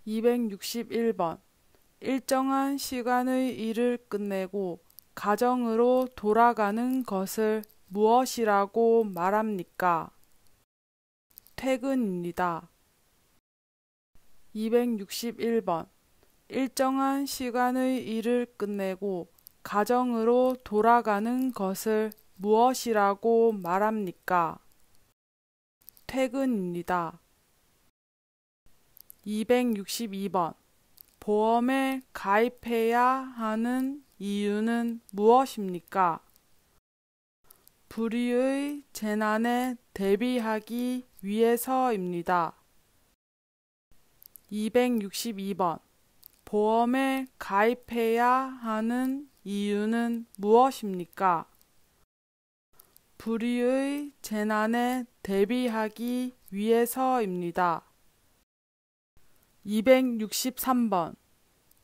261번. 일정한 시간의 일을 끝내고 가정으로 돌아가는 것을 무엇이라고 말합니까? 퇴근입니다. 261번. 일정한 시간의 일을 끝내고 가정으로 돌아가는 것을 무엇이라고 말합니까? 퇴근입니다. 262번. 보험에 가입해야 하는 이유는 무엇입니까? 불의의 재난에 대비하기 위해서입니다. 262번. 보험에 가입해야 하는 이유는 무엇입니까? 불의의 재난에 대비하기 위해서입니다. 263번.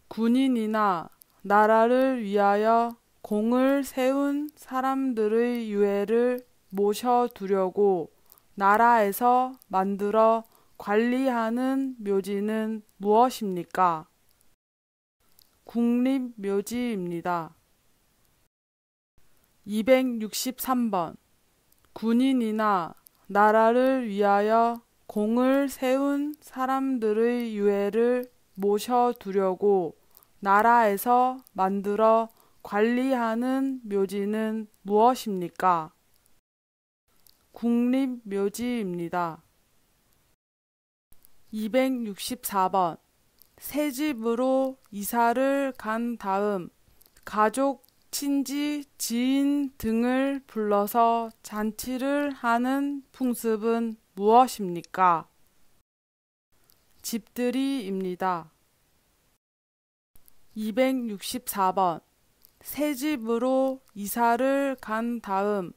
군인이나 나라를 위하여 공을 세운 사람들의 유해를 모셔두려고 나라에서 만들어 관리하는 묘지는 무엇입니까? 국립묘지입니다. 263번. 군인이나 나라를 위하여 공을 세운 사람들의 유해를 모셔두려고 나라에서 만들어 관리하는 묘지는 무엇입니까? 국립묘지입니다. 264번. 새 집으로 이사를 간 다음 가족, 친지, 지인 등을 불러서 잔치를 하는 풍습은 무엇입니까? 집들이입니다. 264번. 새 집으로 이사를 간 다음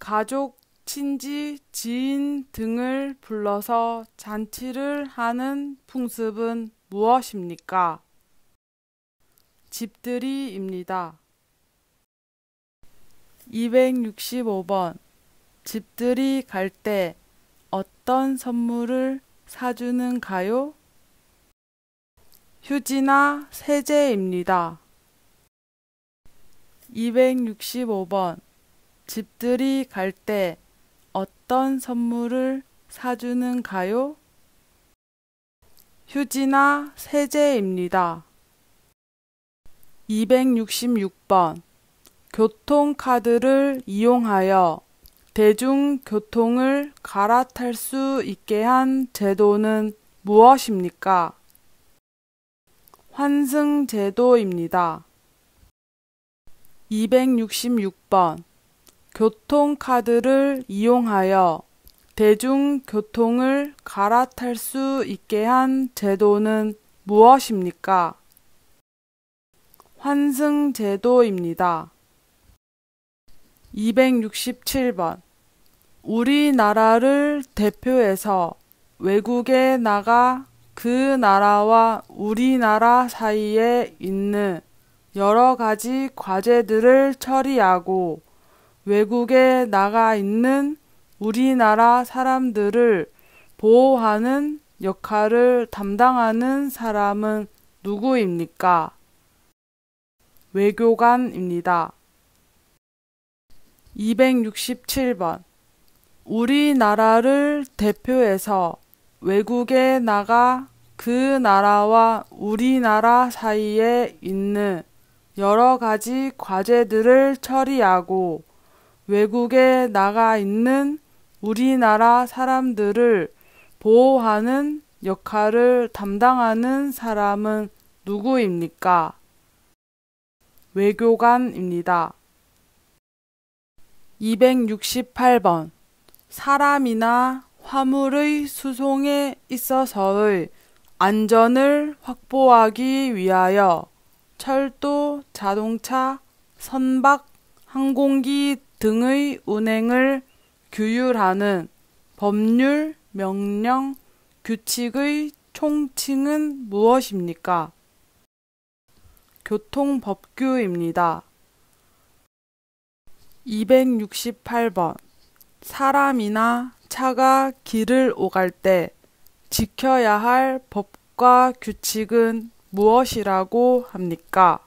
가족, 친지, 지인 등을 불러서 잔치를 하는 풍습은 무엇입니까? 집들이입니다. 265번. 집들이 갈 때 어떤 선물을 사주는가요? 휴지나 세제입니다. 265번. 집들이 갈 때 어떤 선물을 사주는가요? 휴지나 세제입니다. 266번. 교통카드를 이용하여 대중교통을 갈아탈 수 있게 한 제도는 무엇입니까? 환승제도입니다. 266번. 교통카드를 이용하여 대중교통을 갈아탈 수 있게 한 제도는 무엇입니까? 환승제도입니다. 267번. 우리나라를 대표해서 외국에 나가 그 나라와 우리나라 사이에 있는 여러 가지 과제들을 처리하고 외국에 나가 있는 우리나라 사람들을 보호하는 역할을 담당하는 사람은 누구입니까? 외교관입니다. 267번. 우리나라를 대표해서 외국에 나가 그 나라와 우리나라 사이에 있는 여러 가지 과제들을 처리하고 외국에 나가 있는 우리나라 사람들을 보호하는 역할을 담당하는 사람은 누구입니까? 외교관입니다. 268번. 사람이나 화물의 수송에 있어서의 안전을 확보하기 위하여 철도, 자동차, 선박, 항공기 등의 운행을 규율하는 법률, 명령, 규칙의 총칭은 무엇입니까? 교통법규입니다. 268번. 사람이나 차가 길을 오갈 때 지켜야 할 법과 규칙은 무엇이라고 합니까?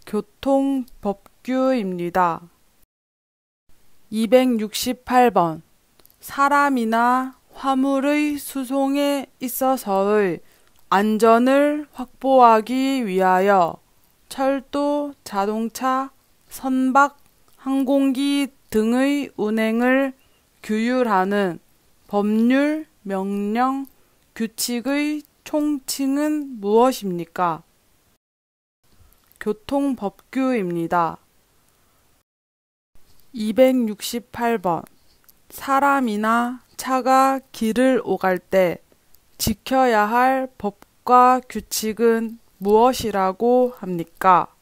교통법규입니다. 268번. 사람이나 화물의 수송에 있어서의 안전을 확보하기 위하여 철도, 자동차, 선박, 항공기 등의 운행을 규율하는 법률, 명령, 규칙의 총칭은 무엇입니까? 교통법규입니다. 268번. 사람이나 차가 길을 오갈 때 지켜야 할 법과 규칙은 무엇이라고 합니까?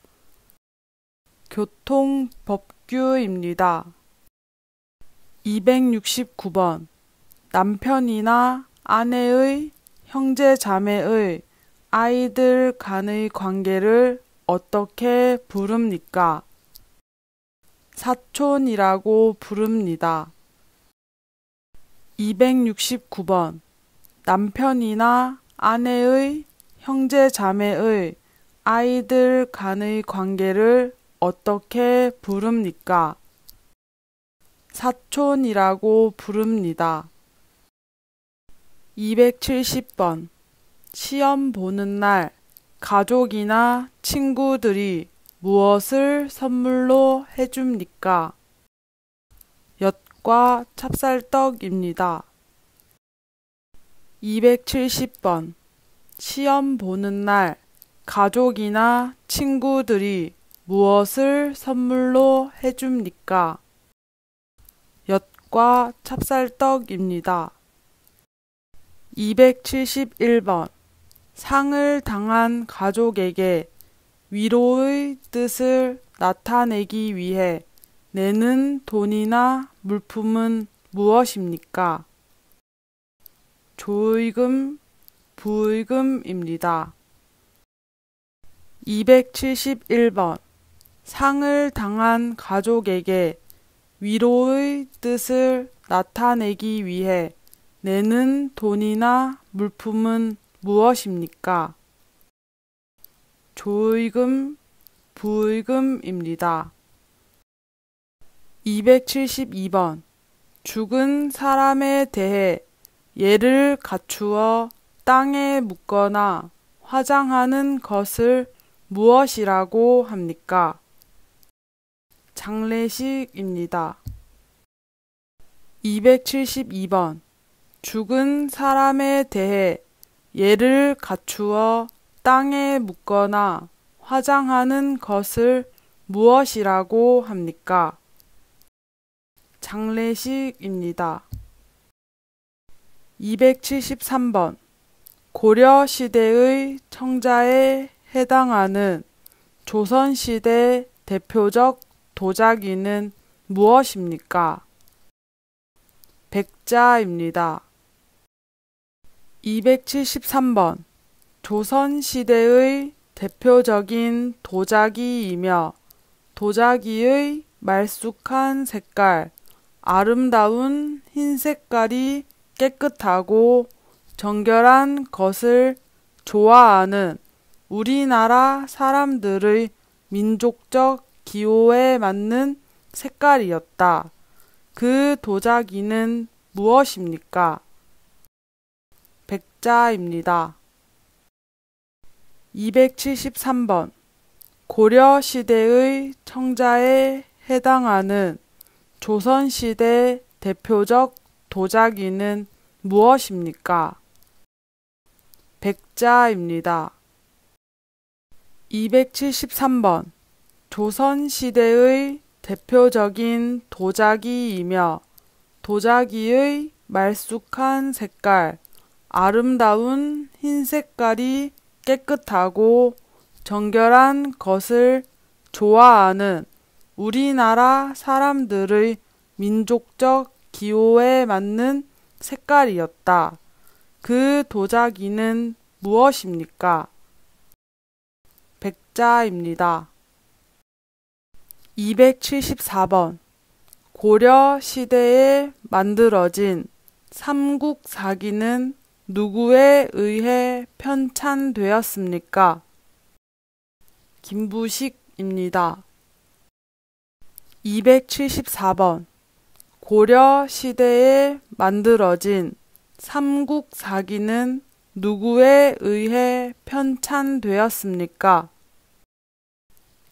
교통법규입니다. 269번. 남편이나 아내의, 형제 자매의, 아이들 간의 관계를 어떻게 부릅니까? 사촌이라고 부릅니다. 269번. 남편이나 아내의, 형제 자매의, 아이들 간의 관계를 어떻게 부릅니까? 사촌이라고 부릅니다. 270번. 시험 보는 날 가족이나 친구들이 무엇을 선물로 해줍니까? 엿과 찹쌀떡입니다. 270번. 시험 보는 날 가족이나 친구들이 무엇을 선물로 해줍니까? 엿과 찹쌀떡입니다. 271번. 상을 당한 가족에게 위로의 뜻을 나타내기 위해 내는 돈이나 물품은 무엇입니까? 조의금, 부의금입니다. 271번. 상을 당한 가족에게 위로의 뜻을 나타내기 위해 내는 돈이나 물품은 무엇입니까? 조의금, 부의금입니다. 272번. 죽은 사람에 대해 예를 갖추어 땅에 묻거나 화장하는 것을 무엇이라고 합니까? 장례식입니다. 272번. 죽은 사람에 대해 예를 갖추어 땅에 묻거나 화장하는 것을 무엇이라고 합니까? 장례식입니다. 273번. 고려시대의 청자에 해당하는 조선시대 대표적 도자기는 무엇입니까? 백자입니다. 273번. 조선시대의 대표적인 도자기이며 도자기의 말쑥한 색깔, 아름다운 흰 색깔이 깨끗하고 정결한 것을 좋아하는 우리나라 사람들의 민족적 기호에 맞는 색깔이었다. 그 도자기는 무엇입니까? 백자입니다. 273번. 고려시대의 청자에 해당하는 조선시대 대표적 도자기는 무엇입니까? 백자입니다. 273번. 조선시대의 대표적인 도자기이며 도자기의 말쑥한 색깔, 아름다운 흰 색깔이 깨끗하고 정결한 것을 좋아하는 우리나라 사람들의 민족적 기호에 맞는 색깔이었다. 그 도자기는 무엇입니까? 백자입니다. 274번. 고려 시대에 만들어진 삼국사기는 누구에 의해 편찬되었습니까? 김부식입니다. 274번. 고려 시대에 만들어진 삼국사기는 누구에 의해 편찬되었습니까?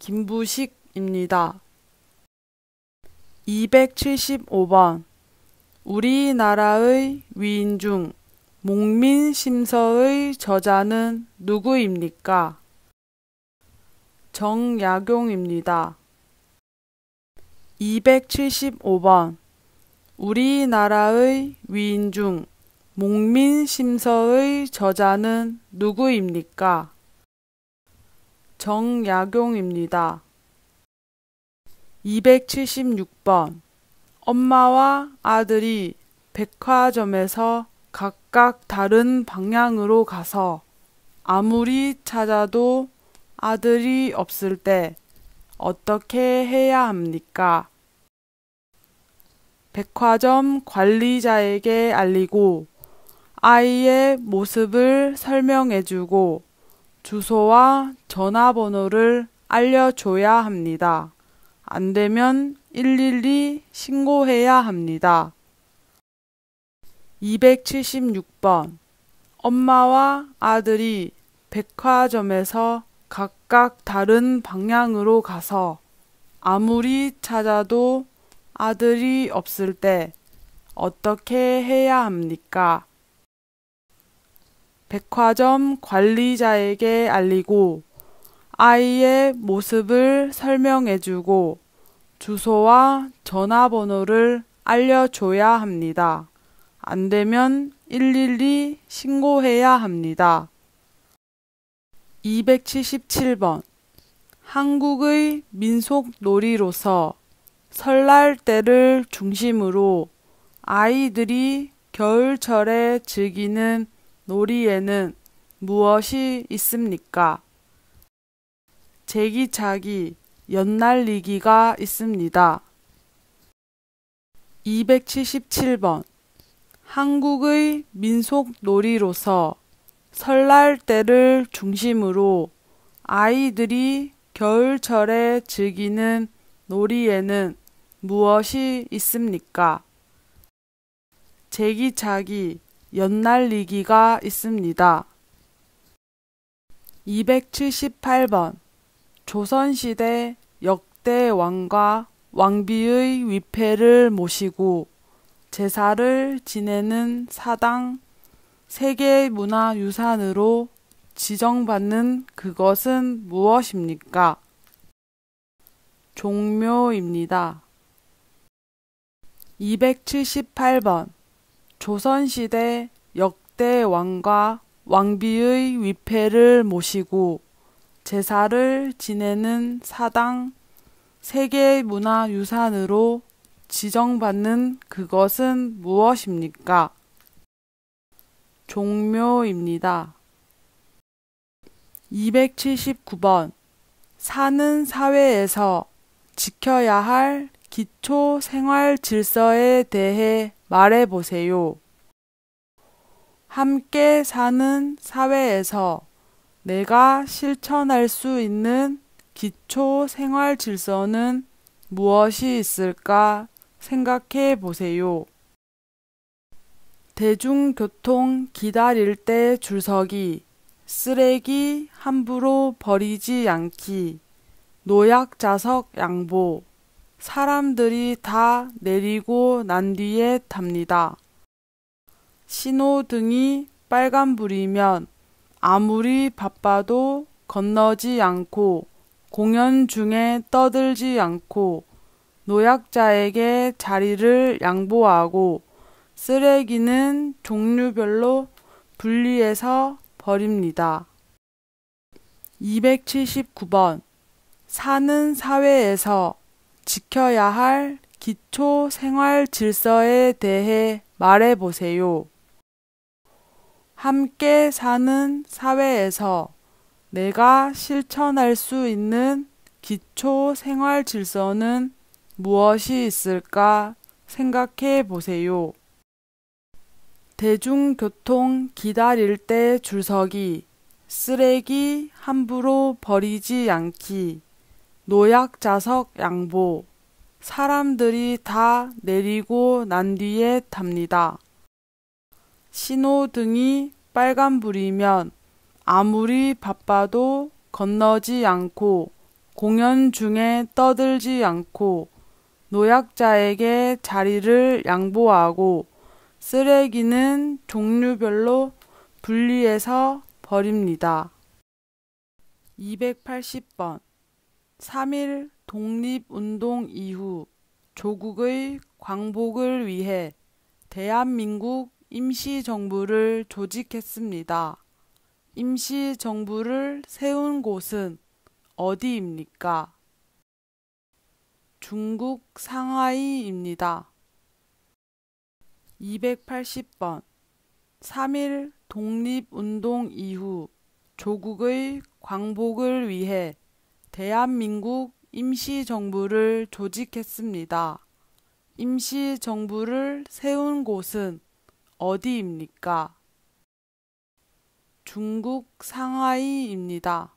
김부식입니다. 275번. 우리나라의 위인 중 목민심서의 저자는 누구입니까? 정약용입니다. 275번. 우리나라의 위인 중 목민심서의 저자는 누구입니까? 정약용입니다. 276번. 엄마와 아들이 백화점에서 각각 다른 방향으로 가서 아무리 찾아도 아들이 없을 때 어떻게 해야 합니까? 백화점 관리자에게 알리고 아이의 모습을 설명해주고 주소와 전화번호를 알려줘야 합니다. 안 되면 112 신고해야 합니다. 276번. 엄마와 아들이 백화점에서 각각 다른 방향으로 가서 아무리 찾아도 아들이 없을 때 어떻게 해야 합니까? 백화점 관리자에게 알리고 아이의 모습을 설명해주고 주소와 전화번호를 알려줘야 합니다. 안 되면 112 신고해야 합니다. 277번. 한국의 민속놀이로서 설날 때를 중심으로 아이들이 겨울철에 즐기는 놀이에는 무엇이 있습니까? 제기차기, 연날리기가 있습니다. 277번. 한국의 민속놀이로서 설날 때를 중심으로 아이들이 겨울철에 즐기는 놀이에는 무엇이 있습니까? 제기차기, 연날리기가 있습니다. 278번. 조선시대 역대 왕과 왕비의 위패를 모시고 제사를 지내는 사당 세계문화유산으로 지정받는 그것은 무엇입니까? 종묘입니다. 278번. 조선시대 역대 왕과 왕비의 위패를 모시고 제사를 지내는 사당 세계문화유산으로 지정받는 그것은 무엇입니까? 종묘입니다. 279번. 사는 사회에서 지켜야 할 기초 생활 질서에 대해 말해보세요. 함께 사는 사회에서 내가 실천할 수 있는 기초 생활 질서는 무엇이 있을까 생각해 보세요. 대중교통 기다릴 때 줄서기, 쓰레기 함부로 버리지 않기, 노약자석 양보, 사람들이 다 내리고 난 뒤에 탑니다. 신호등이 빨간불이면 아무리 바빠도 건너지 않고 공연 중에 떠들지 않고 노약자에게 자리를 양보하고 쓰레기는 종류별로 분리해서 버립니다. 279번. 사는 사회에서 지켜야 할 기초 생활 질서에 대해 말해보세요. 함께 사는 사회에서 내가 실천할 수 있는 기초 생활 질서는 무엇이 있을까 생각해 보세요. 대중교통 기다릴 때 줄서기, 쓰레기 함부로 버리지 않기, 노약자석 양보, 사람들이 다 내리고 난 뒤에 탑니다. 신호등이 빨간불이면 아무리 바빠도 건너지 않고 공연 중에 떠들지 않고 노약자에게 자리를 양보하고 쓰레기는 종류별로 분리해서 버립니다. 280번 3.1 독립운동 이후 조국의 광복을 위해 대한민국 임시정부를 조직했습니다. 임시정부를 세운 곳은 어디입니까? 중국 상하이입니다. 280번 3.1 독립운동 이후 조국의 광복을 위해 대한민국 임시정부를 조직했습니다. 임시정부를 세운 곳은 어디입니까? 중국 상하이입니다.